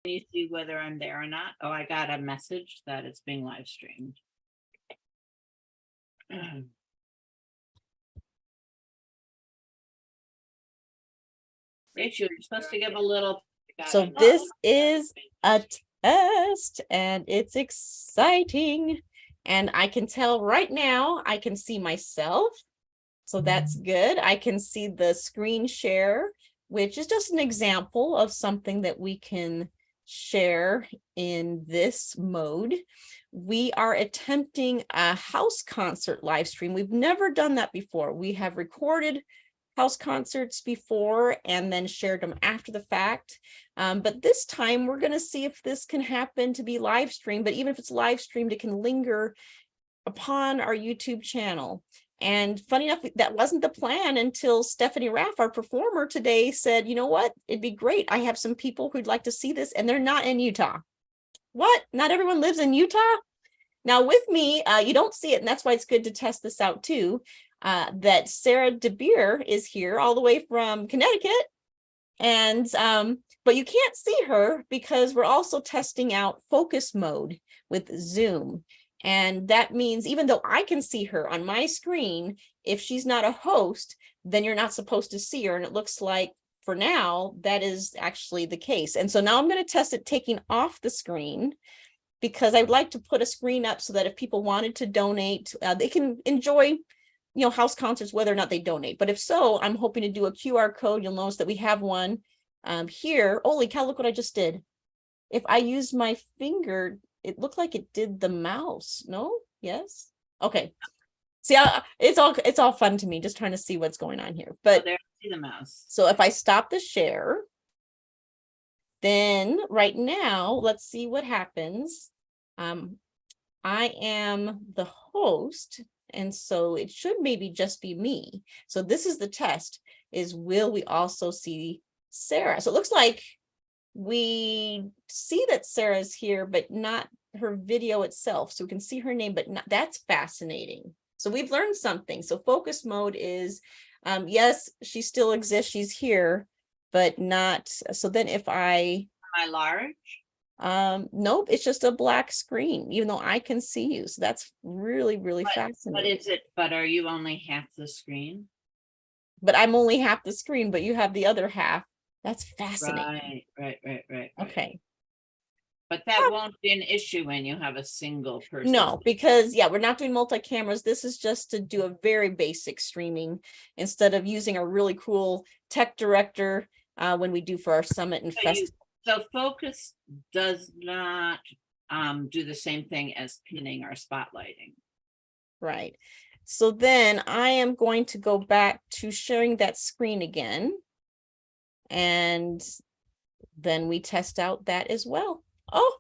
you see whether I'm there or not? Oh, I got a message that it's being live streamed. Rachel, you're supposed to give a little. So this is a test and it's exciting. And I can tell right now, I can see myself. So that's good. I can see the screen share, which is just an example of something that we can share in this mode. We are attempting a house concert live stream. We've never done that before. We have recorded house concerts before and then shared them after the fact. But this time we're going to see if this can happen to be live streamed, but even if it's live streamed, it can linger upon our YouTube channel. And funny enough, that wasn't the plan until Steffani Raff, our performer today, said, you know what, it'd be great. I have some people who'd like to see this and they're not in Utah. What? Not everyone lives in Utah? Now with me, you don't see it, and that's why it's good to test this out too, that Sarah DeBeer is here all the way from Connecticut. And but you can't see her because we're also testing out focus mode with Zoom. And that means even though I can see her on my screen, if she's not a host, then you're not supposed to see her. And it looks like for now, that is actually the case. And so now I'm going to test it taking off the screen because I'd like to put a screen up so that if people wanted to donate, they can enjoy, house concerts, whether or not they donate. But if so, I'm hoping to do a QR code. You'll notice that we have one here. Holy cow, look what I just did. If I use my finger, it looked like it did the mouse. No? Yes? Okay. See, it's all fun to me, just trying to see what's going on here. But there, see the mouse. So if I stop the share, then right now, let's see what happens. I am the host, and so it should maybe just be me. So this is the test, is will we also see Sarah? So it looks like we see that Sarah's here, but not her video itself. So we can see her name, but not, that's fascinating. So we've learned something. So focus mode is, yes, she still exists. She's here, but not. So then if am I large? Nope, it's just a black screen, even though I can see you. So that's really, really fascinating. But are you only half the screen? But I'm only half the screen, but you have the other half. That's fascinating. Right. Okay. But that won't be an issue when you have a single person. No, because we're not doing multi-cameras. This is just to do a very basic streaming instead of using a really cool tech director when we do for our summit and festival. So focus does not do the same thing as pinning or spotlighting. Right. So then I am going to go back to sharing that screen again. And then we test out that as well. Oh,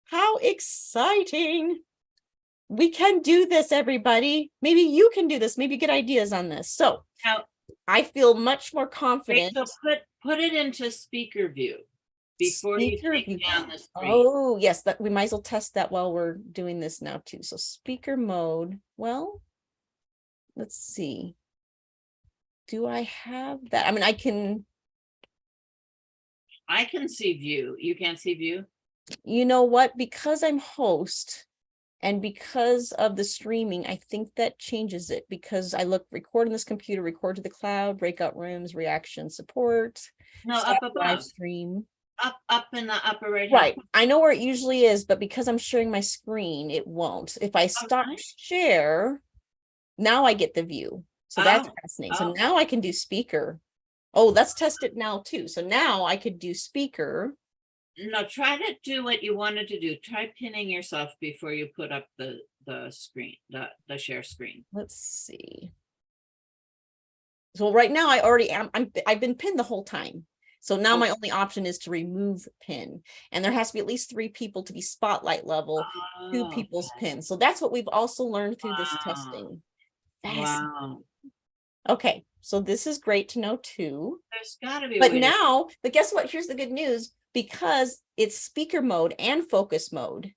how exciting. We can do this, everybody. Maybe you can do this. Maybe get ideas on this. So now, I feel much more confident. So put it into speaker view before you take down the screen. Oh, yes, that we might as well test that while we're doing this now too. So speaker mode. Well, let's see. Do I have that? I mean, I can see view. You can't see view? You know what? Because I'm host and because of the streaming, I think that changes it because I record on this computer, record to the cloud, breakout rooms, reaction support. No, up above. Live stream. Up in the upper right. Right. I know where it usually is, but because I'm sharing my screen, it won't. If I stop share, now I get the view. So that's fascinating. So now I can do speaker. Oh, let's test it now too. So now I could do speaker. No, try to do what you wanted to do. Try pinning yourself before you put up the screen, the share screen. Let's see. So right now I already am. I've been pinned the whole time. So now my only option is to remove pin, and there has to be at least 3 people to be spotlight level, 2 people's pin. So that's what we've also learned through this testing. Wow. Okay, so this is great to know too. There's got to be. But guess what? Here's the good news. Because it's speaker mode and focus mode,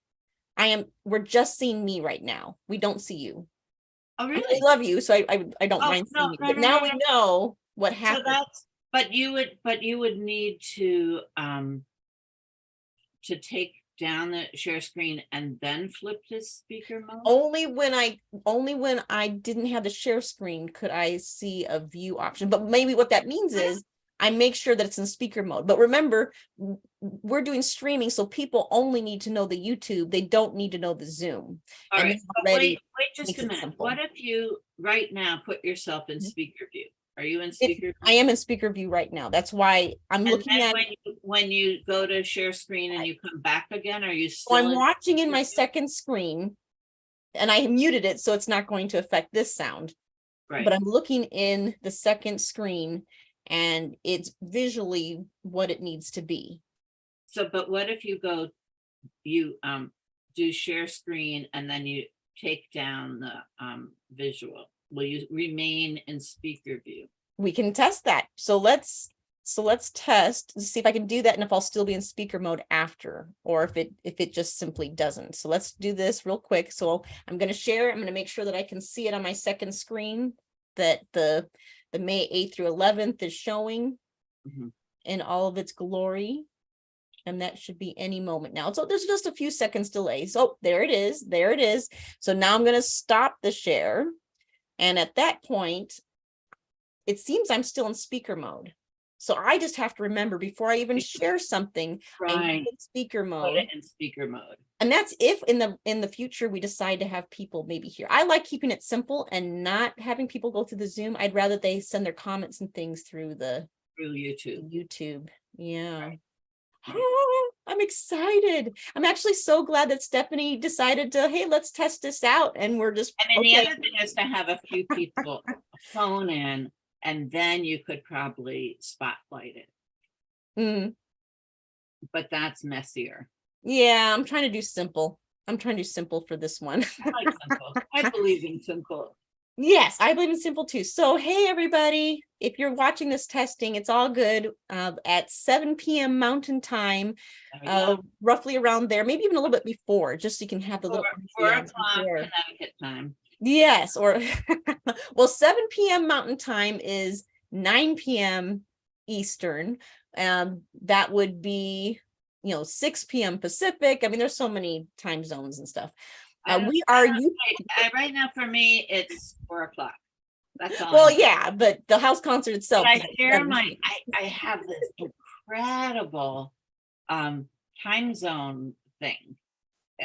we're just seeing me right now. We don't see you. Oh, really? I love you, so I don't mind seeing you. But now we know what happened. So but you would need to to take down the share screen and then flip to speaker mode? Only when I didn't have the share screen could I see a view option. But maybe what that means is I make sure that it's in speaker mode. But remember, we're doing streaming, so people only need to know the YouTube. They don't need to know the Zoom. All And right, this but already wait just makes a it minute. simple. What if you right now put yourself in Mhm. speaker view? Are you in It's, speaker I view? am in speaker view right now. That's why I'm And looking then at when you go to share screen and you come back again, are you so still I'm in watching in speaker my view? second screen, and I muted it so it's not going to affect this sound. But Right. I'm looking in the second screen and it's visually what it needs to be. So, but what if you go, you do share screen and then you take down the visual? Will you remain in speaker view? We can test that. So let's test to see if I can do that and if I'll still be in speaker mode after, or if it just simply doesn't. So let's do this real quick. So I'm going to share it. I'm going to make sure that I can see it on my second screen, that the May 8th through 11th is showing in all of its glory. And that should be any moment now. So there's just a few seconds delay. So there it is. There it is. So now I'm going to stop the share. And at that point, it seems I'm still in speaker mode. So I just have to remember before I even share something, I Right. need speaker Put mode. it in speaker mode. And that's if in the future we decide to have people maybe here. I like keeping it simple and not having people go through the Zoom. I'd rather they send their comments and things through YouTube. Yeah. Right. Oh, I'm excited. I'm actually so glad that Steffani decided to, hey, let's test this out. And we're just And then the other thing is to have a few people phone in, and then you could probably spotlight it. Mm. But that's messier. Yeah, I'm trying to do simple. I'm trying to do simple for this one. I like simple. I believe in simple. Yes, I believe in simple too. So, hey, everybody, if you're watching this testing, it's all good. At 7 p.m. Mountain Time, roughly around there, maybe even a little bit before, just so you can have the little 4 o'clock Connecticut time. Yes, or well, 7 p.m. Mountain Time is 9 p.m. Eastern. That would be, 6 p.m. Pacific. I mean, there's so many time zones and stuff. We are you right now for me, it's 4 o'clock. That's all. Well, yeah, but the house concert itself. I share I have this incredible time zone thing.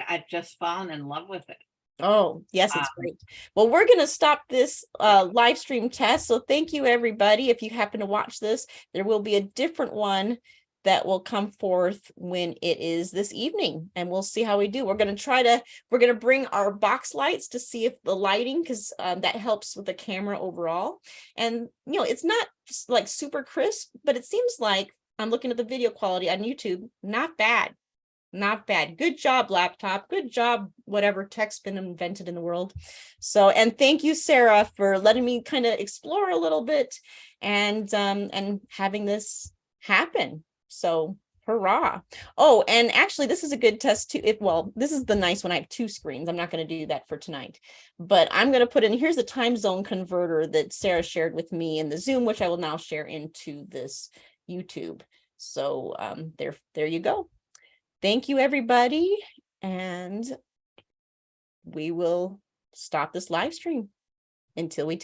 I've just fallen in love with it. Oh, yes, it's great. Well, we're going to stop this live stream test. So thank you, everybody. If you happen to watch this, there will be a different one that will come forth when it is this evening, and we'll see how we do. We're going to bring our box lights to see if the lighting, because that helps with the camera overall. And, it's not like super crisp, but it seems like I'm looking at the video quality on YouTube. Not bad. Not bad. Good job, laptop. Good job, whatever tech's been invented in the world. So, and thank you, Sarah, for letting me kind of explore a little bit and having this happen. So, hurrah. Oh, and actually, this is a good test too. This is the nice one. I have 2 screens. I'm not going to do that for tonight, but I'm going to put in, here's the time zone converter that Sarah shared with me in the Zoom, which I will now share into this YouTube. So, there you go. Thank you, everybody, and we will stop this live stream until we tell